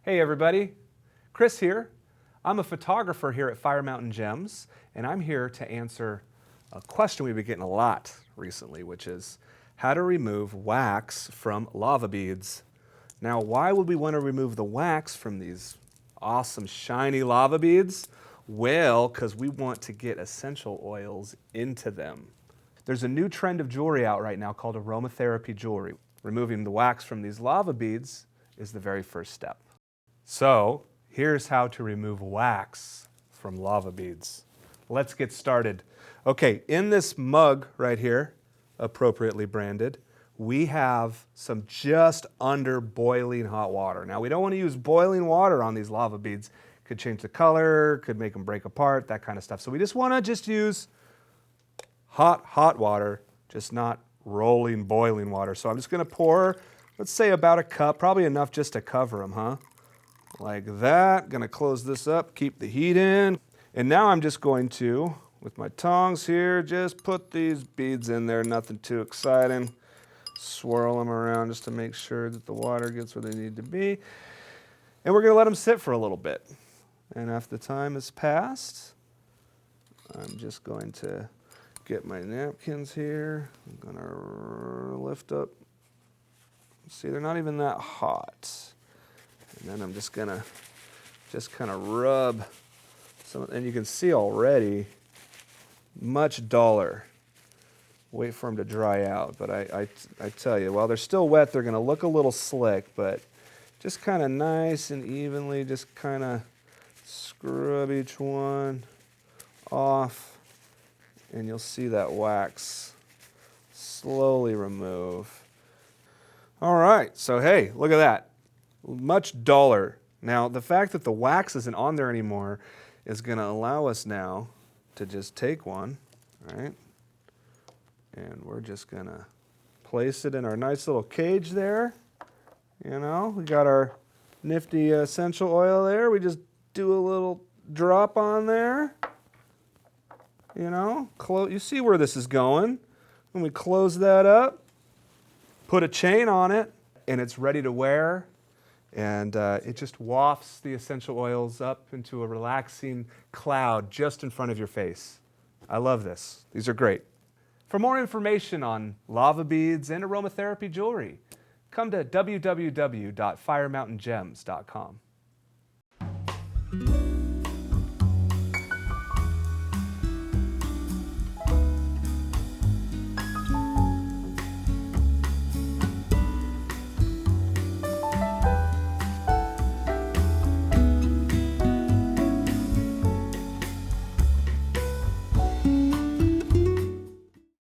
Hey everybody, Chris here. I'm a photographer here at Fire Mountain Gems, and I'm here to answer a question we've been getting a lot recently, which is how to remove wax from lava beads. Now, why would we want to remove the wax from these awesome shiny lava beads? Well, because we want to get essential oils into them. There's a new trend of jewelry out right now called aromatherapy jewelry. Removing the wax from these lava beads is the very first step. So, here's how to remove wax from lava beads. Let's get started. Okay, in this mug right here, appropriately branded, we have some just under boiling hot water. Now, we don't want to use boiling water on these lava beads. Could change the color, could make them break apart, that kind of stuff. So we just want to use hot water, just not rolling, boiling water. So I'm just going to pour, let's say about a cup, probably enough just to cover them, huh? Like that. Going to close this up, keep the heat in. And now I'm just going to, with my tongs here, just put these beads in there, nothing too exciting. Swirl them around just to make sure that the water gets where they need to be. And we're going to let them sit for a little bit. And after the time has passed, I'm just going to get my napkins here. I'm going to lift up. See, they're not even that hot. And then I'm just going to kind of rub some, and you can see already much duller. Wait for them to dry out, but I tell you, while they're still wet, they're going to look a little slick, but just kind of nice and evenly, just kind of scrub each one off, and you'll see that wax slowly remove. All right, so hey, look at that. Much duller. Now, the fact that the wax isn't on there anymore is going to allow us now to just take one, right? And we're just going to place it in our nice little cage there. You know, we got our nifty essential oil there. We just do a little drop on there. You know, you see where this is going. When we close that up, put a chain on it, and it's ready to wear. And it just wafts the essential oils up into a relaxing cloud just in front of your face. I love this. These are great. For more information on lava beads and aromatherapy jewelry, come to www.firemountaingems.com.